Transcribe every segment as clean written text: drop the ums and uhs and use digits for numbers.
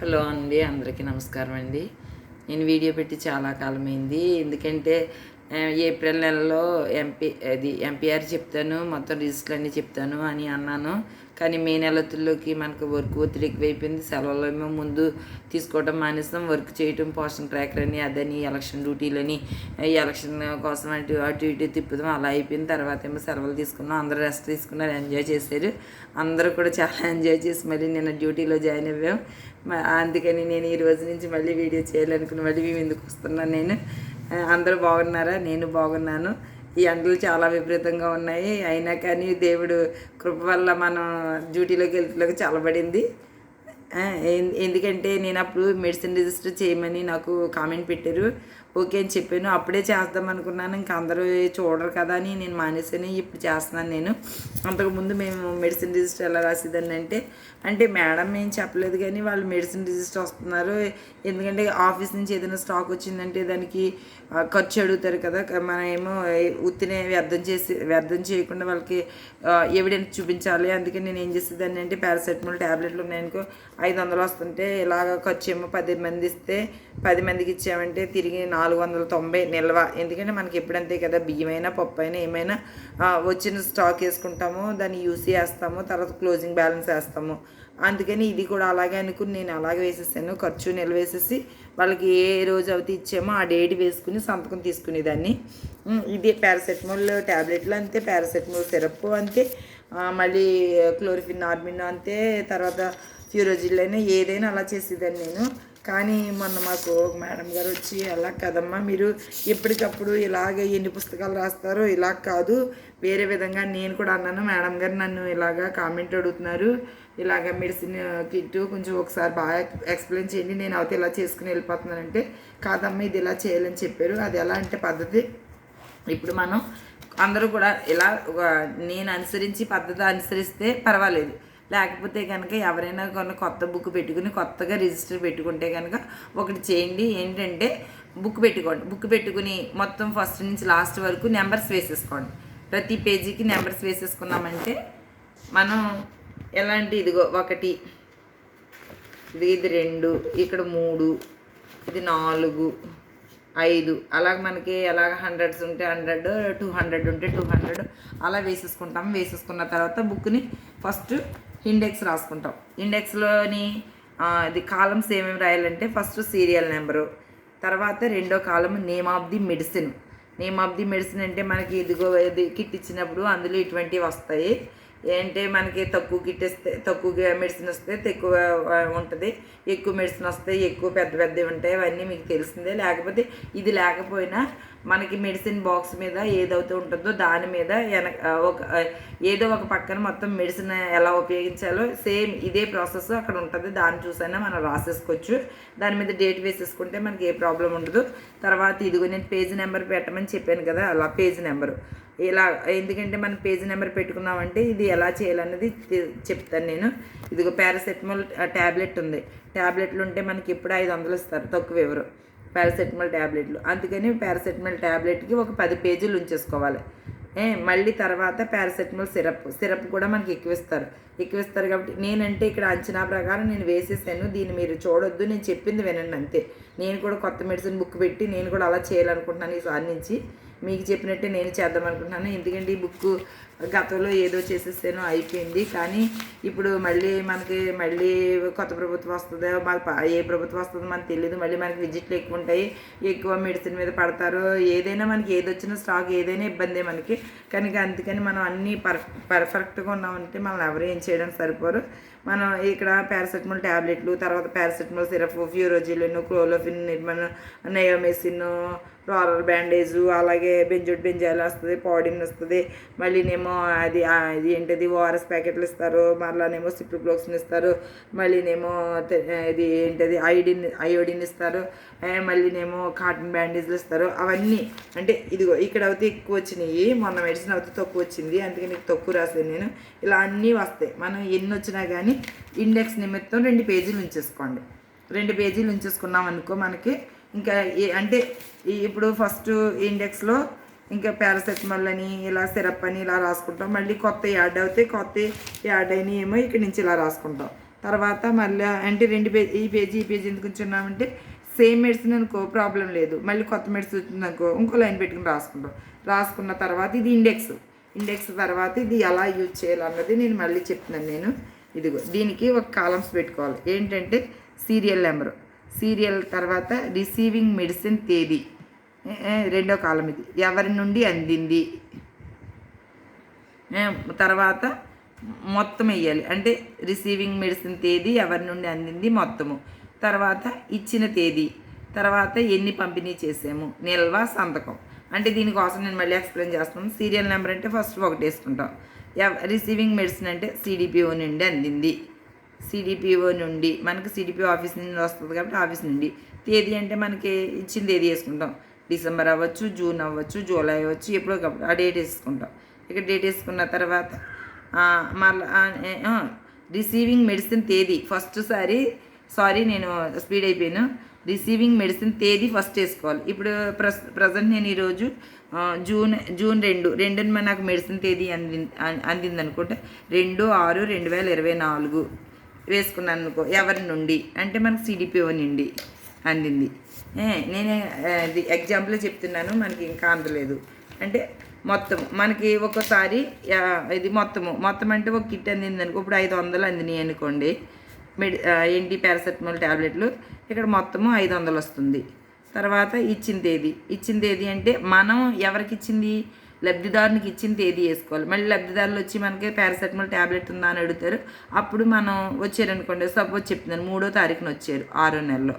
Hello అండి, అందరికీ నమస్కారం అండి. నేను వీడియో పెట్టి చాలా కాలమైంది. ఎందుకంటే ఏప్రిల్ నెలలో ఎంపీఆర్ చెప్తాను, మొత్తం రిజిస్టర్లు అన్నీ చెప్తాను అని అన్నాను. కానీ మే నెలలోకి మనకు వర్క్ ఒత్తిడి ఎక్కువైపోయింది. సెలవులేమో ముందు తీసుకోవడం మానేస్తాం. వర్క్ చేయటం, పోస్టల్ ట్రాకర్ అని అదని, ఎలక్షన్ డ్యూటీలని, ఎలక్షన్ కోసం అటు ఇటు తిప్పుదాం, అలా అయిపోయిన తర్వాత ఏమో సెలవులు తీసుకున్నాం. అందరూ రెస్ట్ తీసుకున్నారు, ఎంజాయ్ చేశారు. అందరూ కూడా చాలా ఎంజాయ్ చేసి మళ్ళీ నిన్న డ్యూటీలో జాయిన్ అవ్వాం. అందుకని నేను ఈ రోజు నుంచి మళ్ళీ వీడియో చేయాలనుకుని మళ్ళీ మేము ఎందుకు వస్తున్నాను. అందరూ బాగున్నారా? నేను బాగున్నాను. ఈ ఎండలు చాలా విపరీతంగా ఉన్నాయి. అయినా కానీ దేవుడు కృప వల్ల మనం డ్యూటీలోకి వెళ్తులోకి చల్లబడింది. ఎందుకంటే నేను అప్పుడు మెడిసిన్ రిజిస్టర్ చేయమని నాకు కామెంట్ పెట్టారు. ఓకే అని చెప్పాను. అప్పుడే చేద్దాం అనుకున్నాను, ఇంకా అందరూ చూడరు కదా అని నేను మానేసాను. ఇప్పుడు చేస్తున్నాను. నేను అంతకుముందు మేము మెడిసిన్ రిజిస్టర్ ఎలా రాసేదాన్ని అంటే మేడం ఏం చెప్పలేదు, కానీ వాళ్ళు మెడిసిన్ రిజిస్టర్ వస్తున్నారు. ఎందుకంటే ఆఫీస్ నుంచి ఏదైనా స్టాక్ వచ్చిందంటే దానికి ఖర్చు అడుగుతారు కదా. మనం ఏమో ఉత్తినే వ్యర్థం చేయకుండా వాళ్ళకి ఎవిడెన్స్ చూపించాలి. అందుకని నేను ఏం చేసేదాన్ని అంటే పారాసెటమాల్ ట్యాబ్లెట్లు ఉన్నాయనుకో 500 వస్తుంటే ఇలాగ ఖర్చు ఏమో 10 మంది ఇస్తే 10 మందికి ఇచ్చామంటే తిరిగి 490 నిల్వ. ఎందుకంటే మనకి ఎప్పుడంతే కదా, బియ్యమైనా పప్పు అయినా ఏమైనా వచ్చిన స్టాక్ వేసుకుంటాము, దాన్ని యూస్ చేస్తాము, తర్వాత క్లోజింగ్ బ్యాలెన్స్ వేస్తాము. అందుకని ఇది కూడా అలాగే అనుకుని నేను అలాగే వేసేసాను. ఖర్చు నిల్వేసేసి వాళ్ళకి ఏ రోజు అవుతే ఇచ్చామో ఆ డేట్ వేసుకుని సంతకం తీసుకునేదాన్ని. ఇది పారాసెటమాల్ ట్యాబ్లెట్లు అంతే, పారాసెటమాల్ సిరప్ అంతే, మళ్ళీ క్లోరిఫిన్ నార్మిన్ అంతే, తర్వాత ఫ్యూరోజిల్ అయినా ఏదైనా అలా చేసేదాన్ని నేను. కానీ మొన్న మాకు మేడం గారు వచ్చి అలా కదమ్మా, మీరు ఎప్పటికప్పుడు ఇలాగ ఎన్ని పుస్తకాలు రాస్తారో ఇలా కాదు, వేరే విధంగా. నేను కూడా అన్నాను, మేడం గారు నన్ను ఇలాగా కామెంట్ అడుగుతున్నారు, ఇలాగ మెడిసిన్ కిట్ కొంచెం ఒకసారి బాగా ఎక్స్ప్లెయిన్ చేయండి, నేను అయితే ఇలా చేసుకుని వెళ్ళిపోతున్నానంటే, కాదమ్మా ఇది ఇలా చేయాలని చెప్పారు. అది ఎలా అంటే పద్ధతి, ఇప్పుడు మనం అందరూ కూడా ఇలా నేను అనుసరించి పద్ధతి అనుసరిస్తే పర్వాలేదు. లేకపోతే కనుక ఎవరైనా కొత్త బుక్ పెట్టుకుని కొత్తగా రిజిస్టర్ పెట్టుకుంటే కనుక ఒకటి చేయండి. ఏంటంటే బుక్ పెట్టుకుని మొత్తం ఫస్ట్ నుంచి లాస్ట్ వరకు నెంబర్స్ వేసేసుకోండి. ప్రతి పేజీకి నెంబర్స్ వేసేసుకున్నామంటే మనం ఎలాంటి ఇదిగో 1 ఇది 2 ఇక్కడ 3 ఇది 4 5 అలాగ మనకి ఎలాగ 100s ఉంటే 100, 200 ఉంటే 200 అలా వేసేసుకున్న తర్వాత బుక్ని ఫస్ట్ ఇండెక్స్ రాసుకుంటాం. ఇండెక్స్లోని ఇది కాలమ్స్ ఏమేమి రాయాలంటే ఫస్ట్ సీరియల్ నెంబరు, తర్వాత రెండో column name of the medicine అంటే మనకి ఇదిగో ఇది కిట్ ఇచ్చినప్పుడు అందులో ఇటువంటివి వస్తాయి. ఏంటంటే మనకి తక్కువ కిట్ ఇస్తే తక్కువ మెడిసిన్ వస్తే తక్కువ ఉంటుంది, ఎక్కువ మెడిసిన్ వస్తే ఎక్కువ పెద్దవి ఉంటాయి. అవన్నీ మీకు తెలిసిందే. లేకపోతే ఇది లేకపోయినా మనకి మెడిసిన్ బాక్స్ మీద ఏదైతే ఉంటుందో దాని మీద ఏదో ఒక పక్కన మొత్తం మెడిసిన్ ఎలా ఉపయోగించాలో సేమ్ ఇదే ప్రాసెస్ అక్కడ ఉంటుంది. దాన్ని చూసైనా మనం రాసేసుకోవచ్చు. దాని మీద డేట్ వేసేసుకుంటే మనకి ఏ ప్రాబ్లం ఉండదు. తర్వాత ఇదిగో నేను పేజ్ నెంబర్ పెట్టమని చెప్పాను కదా, అలా పేజ్ నెంబరు ఇలా, ఎందుకంటే మనం పేజ్ నెంబర్ పెట్టుకున్నామంటే ఇది ఎలా చేయాలన్నది చెప్తాను నేను. ఇదిగో పారాసెటమాల్ ట్యాబ్లెట్ ఉంది. ట్యాబ్లెట్లు ఉంటే మనకి ఎప్పుడు 500 ఇస్తారు, తక్కువ ఎవరు పారాసెటమాల్ ట్యాబ్లెట్లు. అందుకని పారాసెటమాల్ ట్యాబ్లెట్కి ఒక 10 పేజీలు ఉంచేసుకోవాలి. మళ్ళీ తర్వాత పారాసెటమాల్ సిరప్ కూడా మనకి ఎక్కువిస్తారు కాబట్టి నేనంటే ఇక్కడ అంచనా ప్రకారం నేను వేసేసాను. దీన్ని మీరు చూడొద్దు, నేను చెప్పింది వినండి అంతే. నేను కూడా కొత్త మెడిసిన్ బుక్ పెట్టి నేను కూడా అలా చేయాలనుకుంటున్నాను. ఈసారి నుంచి మీకు చెప్పినట్టే నేను చేద్దాం అనుకుంటున్నాను. ఎందుకంటే ఈ బుక్ గతంలో ఏదో చేసేసానో అయిపోయింది. కానీ ఇప్పుడు మళ్ళీ కొత్త ప్రభుత్వం వస్తుందో ఏ ప్రభుత్వం వస్తుందో మనకు తెలియదు. మళ్ళీ మనకి విజిట్లు ఎక్కువ ఉంటాయి, ఎక్కువ మెడిసిన్ మీద పడతారు. ఏదైనా మనకి ఏది వచ్చిన స్టాక్ ఏదైనా ఇబ్బందే మనకి. కనుక అందుకని మనం అన్నీ పర్ఫెక్ట్గా ఉన్నామంటే మనం ఎవరు ఏం చేయడానికి సరిపోరు. మనం ఇక్కడ పారాసెటమాల్ ట్యాబ్లెట్లు, తర్వాత పారాసెటమాల్ సిరప్, ఫ్యూరోజిలిన్, క్లోరోఫిన్, నయోమెసిన్, రోలర్ బ్యాండేజు, అలాగే బెంజాయిల్ వస్తుంది, పాడిన్ వస్తుంది. మళ్ళీనేమో అది ఏంటది ఓఆర్ఎస్ ప్యాకెట్లు ఇస్తారు, మళ్ళీనేమో సిప్రోఫ్లోక్సిన్ ఇస్తారు, మళ్ళీనేమో ఇది ఏంటది అయోడిన్ ఇస్తారు, మళ్ళీనేమో కాటన్ బ్యాండేజ్లు ఇస్తారు. అవన్నీ అంటే ఇదిగో ఇక్కడ అయితే ఎక్కువ వచ్చినాయి, మొన్న మెడిసిన్ అయితే తక్కువ వచ్చింది, అందుకని తక్కువ రాసాను నేను. ఇలా అన్నీ వస్తాయి. మనం ఎన్ని వచ్చినా కానీ ఇండెక్స్ నిమిత్తం 2 పేజీలు ఉంచేసుకోండి. 2 పేజీలు ఉంచేసుకున్నాం అనుకో మనకి ఇంకా అంటే ఇప్పుడు ఫస్ట్ ఇండెక్స్లో ఇంకా పారాసెటమాల్ అని ఇలా సిరప్ అని ఇలా రాసుకుంటాం. మళ్ళీ కొత్త యాడ్ అవుతాయి, కొత్త యాడ్ అయినా ఏమో ఇక్కడి నుంచి ఇలా రాసుకుంటాం. తర్వాత మళ్ళీ అంటే 2 పేజీ ఈ పేజీ ఎందుకు ఉంచున్నామంటే సేమ్ మెడిసిన్ అనుకో ప్రాబ్లం లేదు, మళ్ళీ కొత్త మెడిసిన్ వచ్చిందనుకో ఇంకో లైన్ పెట్టుకుని రాసుకుంటాం. రాసుకున్న తర్వాత ఇది ఇండెక్స్ తర్వాత ఇది ఎలా యూజ్ చేయాలన్నది నేను మళ్ళీ చెప్తున్నాను. నేను ఇదిగో దీనికి ఒక కాలమ్స్ పెట్టుకోవాలి. ఏంటంటే సీరియల్ నెంబరు, సీరియల్ తర్వాత రిసీవింగ్ మెడిసిన్ తేదీ, రెండో కాలం ఇది ఎవరి నుండి అందింది, తర్వాత మొత్తం వేయాలి. అంటే రిసీవింగ్ మెడిసిన్ తేదీ, ఎవరి నుండి అందింది, మొత్తము, తర్వాత ఇచ్చిన తేదీ, తర్వాత ఎన్ని పంపిణీ చేసాము, నిల్వ, సంతకం. అంటే దీనికోసం నేను మళ్ళీ ఎక్స్ప్లెయిన్ చేస్తాను. సీరియల్ నెంబర్ అంటే ఫస్ట్ ఒకటి వేసుకుంటాం. రిసీవింగ్ మెడిసిన్ అంటే సిడిపిఓ నుండి అందింది, సిడిపిఓ నుండి మనకి సిడిపిఓ ఆఫీస్ నుండి వస్తుంది కాబట్టి ఆఫీస్ నుండి. తేదీ అంటే మనకి ఇచ్చిన తేదీ వేసుకుంటాం. డిసెంబర్ అవ్వచ్చు, జూన్ అవ్వచ్చు, జూలై అవ్వచ్చు, ఎప్పుడోకప్పుడు ఆ డేట్ వేసుకుంటాం. ఇక్కడ డేట్ వేసుకున్న తర్వాత మళ్ళీ రిసీవింగ్ మెడిసిన్ తేదీ సారీ నేను స్పీడ్ అయిపోయాను. రిసీవింగ్ మెడిసిన్ తేదీ ఫస్ట్ వేసుకోవాలి. ఇప్పుడు ప్రజెంట్ నేను ఈరోజు జూన్ 2 నాకు మెడిసిన్ తేదీ అందింది అనుకుంటే 2/6/2024 వేసుకున్నాను అనుకో. ఎవరి నుండి అంటే మనకు సిడిపిఓ నుండి అందింది. నేను ఎగ్జాంపుల్ చెప్తున్నాను, మనకి ఇంకా అందలేదు. అంటే మొత్తం మనకి ఒక్కోసారి ఇది మొత్తం అంటే ఒక కిట్ అందింది అనుకో. ఇప్పుడు 500 అందినాయి అనుకోండి ఏంటి పారాసెటమాల్ ట్యాబ్లెట్లు, ఇక్కడ మొత్తము 500 వస్తుంది. తర్వాత ఇచ్చిన తేదీ అంటే మనం ఎవరికి ఇచ్చింది, లబ్ధిదారునికి ఇచ్చిన తేదీ వేసుకోవాలి. మళ్ళీ లబ్ధిదారులు వచ్చి మనకి పారాసెటమాల్ ట్యాబ్లెట్ ఉందా అని అడుగుతారు. అప్పుడు మనం వచ్చారనుకోండి, సపోజ్ చెప్తున్నాను 3వ తారీఖున వచ్చారు 6వ నెలలో,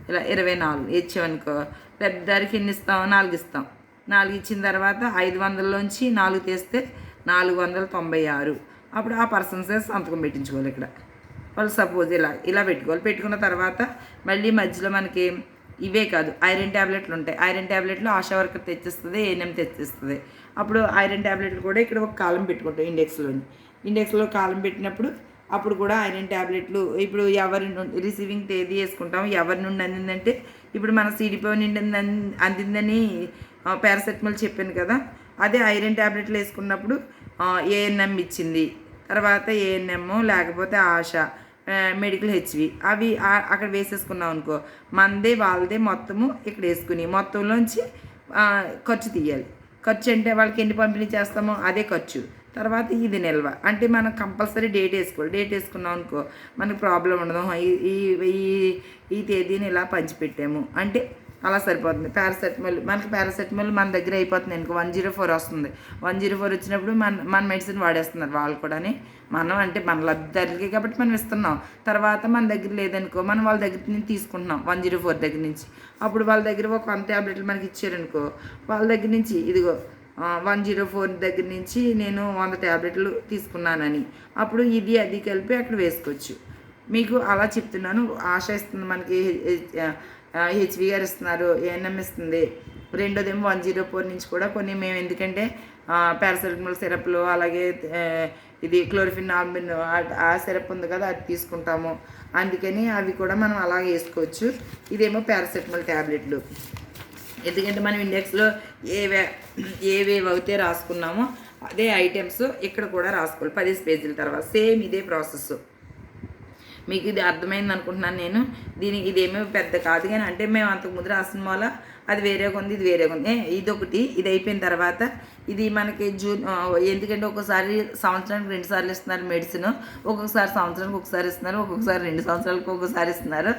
ఇలా 24 ఇచ్చామనుకో. లబ్ధిదారికి ఎన్ని ఇస్తాం, 4 ఇస్తాం. 4 ఇచ్చిన తర్వాత 500లోంచి 4 తీస్తే 496. అప్పుడు ఆ పర్సన్స్ సంతకం పెట్టించుకోవాలి. ఇక్కడ వాళ్ళు సపోజ్ ఇలా పెట్టుకోవాలి. పెట్టుకున్న తర్వాత మళ్ళీ మధ్యలో మనకి ఇవే కాదు, ఐరన్ ట్యాబ్లెట్లు ఉంటాయి. ఐరన్ ట్యాబ్లెట్లు ఆశా వర్కర్ తెచ్చిస్తుంది, ఏఎన్ఎం తెచ్చిస్తుంది. అప్పుడు ఐరన్ ట్యాబ్లెట్లు కూడా ఇక్కడ ఒక కాలం పెట్టుకుంటాం. ఇండెక్స్లో కాలం పెట్టినప్పుడు అప్పుడు కూడా ఐరన్ ట్యాబ్లెట్లు ఇప్పుడు ఎవరి నుండి రిసీవింగ్ తేదీ వేసుకుంటాం. ఎవరి నుండి అందిందంటే ఇప్పుడు మన సిడిపిఓ నుండి అందిందని పారాసెటమాల్ చెప్పాను కదా, అదే ఐరన్ ట్యాబ్లెట్లు వేసుకున్నప్పుడు ఏఎన్ఎం ఇచ్చింది, తర్వాత ఏఎన్ఎం లేకపోతే ఆశ, మెడికల్ హెచ్వి అవి అక్కడ వేసేసుకున్నాం అనుకో. మనదే వాళ్ళదే మొత్తము ఇక్కడ వేసుకుని మొత్తంలోంచి ఖర్చు తీయాలి. ఖర్చు అంటే వాళ్ళకి ఎన్ని పంపిణీ చేస్తామో అదే ఖర్చు. తర్వాత ఇది నిల్వ అంటే మనం కంపల్సరీ డేట్ వేసుకోవాలి. డేట్ వేసుకున్నాం అనుకో మనకు ప్రాబ్లం ఉండదు. ఈ తేదీని ఇలా పంచిపెట్టాము అంటే అలా సరిపోతుంది. పారాసెటమాల్ మన దగ్గర అయిపోతుంది అనుకో. 104 వస్తుంది. 104 వచ్చినప్పుడు మన మెడిసిన్ వాడేస్తున్నారు వాళ్ళు కూడా. మనం అంటే మన లబ్ధిదారులకి కాబట్టి మనం ఇస్తున్నాం. తర్వాత మన దగ్గర లేదనుకో మనం వాళ్ళ దగ్గర నుంచి తీసుకుంటున్నాం 104 దగ్గర నుంచి. అప్పుడు వాళ్ళ దగ్గర ఒక 100 ట్యాబ్లెట్లు మనకి ఇచ్చారనుకో, వాళ్ళ దగ్గర నుంచి ఇదిగో 104 దగ్గర నుంచి నేను 100 ట్యాబ్లెట్లు తీసుకున్నానని అప్పుడు ఇది అది కలిపి అక్కడ వేసుకోవచ్చు. మీకు అలా చెప్తున్నాను. ఆశ ఇస్తుంది మనకి, హెచ్వి గారు ఇస్తున్నారు, ఏఎన్ఎం ఇస్తుంది. రెండోదేమో 104 నుంచి కూడా కొన్ని మేము ఎందుకంటే పారాసెటమాల్ సిరప్లు అలాగే ఇది క్లోరిఫిన్ ఆల్బిన్ ఆ సిరప్ ఉంది కదా అది తీసుకుంటాము. అందుకని అవి కూడా మనం అలా వేసుకోవచ్చు. ఇదేమో పారాసెటమాల్ ట్యాబ్లెట్లు. ఎందుకంటే మనం ఇండెక్స్లో ఏవేవి అయితే రాసుకున్నామో అదే ఐటమ్స్ ఇక్కడ కూడా రాసుకోవాలి. 10 పేజీల తర్వాత సేమ్ ఇదే ప్రాసెస్. మీకు ఇది అర్థమైంది అనుకుంటున్నాను నేను. ఇదేమీ పెద్ద కాదు కానీ అంటే మేము అంతకుముందు రాసిన వల్ల అది వేరేగా ఉంది, ఇది వేరేగా ఉంది. ఇదొకటి. ఇది అయిపోయిన తర్వాత ఇది మనకి జూన్, ఎందుకంటే ఒక్కోసారి సంవత్సరానికి 2 సార్లు ఇస్తున్నారు మెడిసిన్, ఒక్కొక్కసారి సంవత్సరానికి ఒకసారి ఇస్తున్నారు, ఒక్కొక్కసారి 2 సంవత్సరాలకు ఒక్కొక్కసారి ఇస్తున్నారు.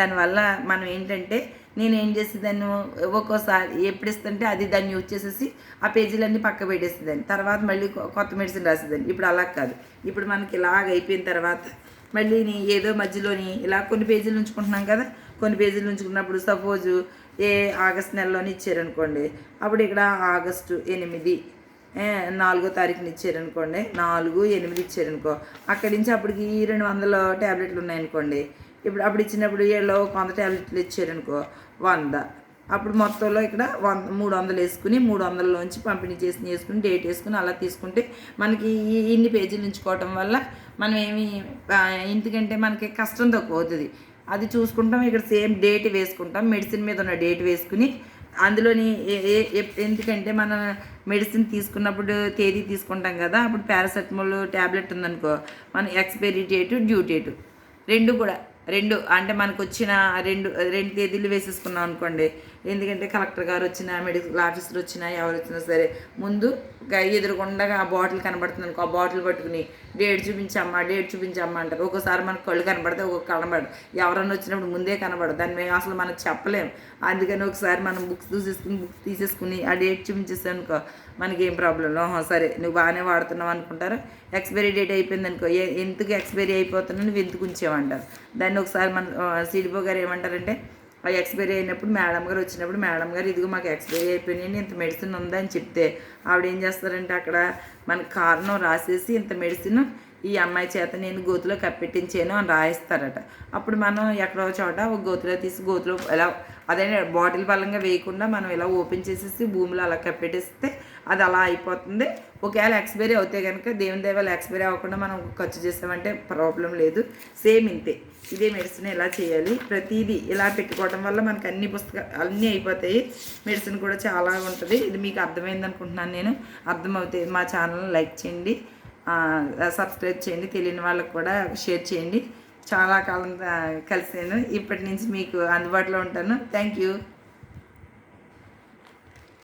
దానివల్ల మనం ఏంటంటే నేను ఏం చేసేదాన్ని ఒక్కోసారి ఎప్పుడు ఇస్తుంటే అది దాన్ని యూజ్ చేసేసి ఆ పేజీలన్నీ పక్క పెట్టేసేదాన్ని. తర్వాత మళ్ళీ కొత్త మెడిసిన్ రాసేదాన్ని. ఇప్పుడు అలా కాదు. ఇప్పుడు మనకి ఇలాగ అయిపోయిన తర్వాత మళ్ళీ ఏదో మధ్యలోని ఇలా కొన్ని పేజీలు ఉంచుకుంటున్నాం కదా. కొన్ని పేజీలు ఉంచుకున్నప్పుడు సపోజు ఆగస్ట్ నెలలోని ఇచ్చారనుకోండి, అప్పుడు ఇక్కడ ఆగస్టు 8 4వ తారీఖున ఇచ్చారనుకోండి, 4/8 ఇచ్చారనుకో, అక్కడి నుంచి అప్పటికి 200 ట్యాబ్లెట్లు ఉన్నాయనుకోండి. అప్పుడు ఇచ్చినప్పుడు 100 ట్యాబ్లెట్లు ఇచ్చారనుకో 100. అప్పుడు మొత్తంలో ఇక్కడ 300 వేసుకుని 300లోంచి పంపిణీ వేసుకుని డేట్ వేసుకుని అలా తీసుకుంటే మనకి ఇన్ని పేజీలు ఉంచుకోవటం వల్ల మనం ఎందుకంటే మనకి కష్టం తక్కువ అవుతుంది. అది చూసుకుంటాం. ఇక్కడ సేమ్ డేట్ వేసుకుంటాం. మెడిసిన్ మీద ఉన్న డేట్ వేసుకుని అందులోని ఎందుకంటే మనం మెడిసిన్ తీసుకున్నప్పుడు తేదీ తీసుకుంటాం కదా, అప్పుడు పారాసెటమాల్ ట్యాబ్లెట్ ఉందనుకో, మన ఎక్స్పైరీ డేటు డ్యూ డేటు రెండు అంటే మనకు వచ్చిన రెండు తేదీలు వేసేసుకున్నాం అనుకోండి. ఎందుకంటే కలెక్టర్ గారు వచ్చినా, మెడికల్ ఆఫీసర్ వచ్చినా, ఎవరు వచ్చినా సరే ముందు ఎదురుగుండా ఆ బాటిల్ కనబడుతుంది అనుకో, ఆ బాటిల్ పట్టుకుని డేట్ చూపించమ్మా అంటారు. ఒక్కోసారి మనకు కళ్ళు కనబడితే ఒక్కొక్క కనబడదు. ఎవరన్నా వచ్చినప్పుడు ముందే కనబడదు, దాన్ని మేము అసలు మనం చెప్పలేము. అందుకని ఒకసారి మనం బుక్స్ తీసేసుకుని ఆ డేట్ చూపించేస్తాం అనుకో, మనకేం ప్రాబ్లం. సరే నువ్వు బాగానే వాడుతున్నావు అనుకుంటారు. ఎక్స్పైరీ డేట్ అయిపోయింది అనుకో, ఎందుకు ఎక్స్పైరీ అయిపోతున్నా నువ్వు ఎందుకు ఉంచేవంటారు. దాన్ని ఒకసారి మన సిడిపో గారు ఏమంటారంటే, ఆ ఎక్స్పైరీ అయినప్పుడు మేడం గారు వచ్చినప్పుడు, మేడం గారు ఇదిగో మాకు ఎక్స్పైరీ అయిపోయినాయి, ఇంత మెడిసిన్ ఉందని చెప్తే ఆవిడ ఏం చేస్తారంటే అక్కడ మనకు కారణం రాసేసి ఇంత మెడిసిన్ ఈ అమ్మాయి చేత నేను గోతులో కప్పెట్టించాను అని రాయిస్తారట. అప్పుడు మనం ఎక్కడో చోట ఒక గోతులో తీసి గోతులో ఎలా అదే బాటిల్ పలంగా వేయకుండా మనం ఇలా ఓపెన్ చేసేసి భూమిలో అలా కప్పెట్టేస్తే అది అలా అయిపోతుంది. ఒకవేళ ఎక్స్పైరీ అవుతే కనుక దేవుని దేవాలు ఎక్స్పైరీ అవ్వకుండా మనం ఖర్చు చేసామంటే ప్రాబ్లం లేదు. సేమ్ ఇంతే, ఇదే మెడిసిన్ ఇలా చేయాలి. ప్రతిదీ ఇలా పెట్టుకోవడం వల్ల మనకు అన్నీ అయిపోతాయి. మెడిసిన్ కూడా చాలా ఉంటుంది. ఇది మీకు అర్థమైంది అనుకుంటున్నాను నేను. అర్థమవుతాయి. మా ఛానల్ లైక్ చేయండి, సబ్స్క్రైబ్ చేయండి, తెలియని వాళ్ళకు కూడా షేర్ చేయండి. చాలా కాలం కలిసాను. ఇప్పటి నుంచి మీకు అందుబాటులో ఉంటాను. Thank you.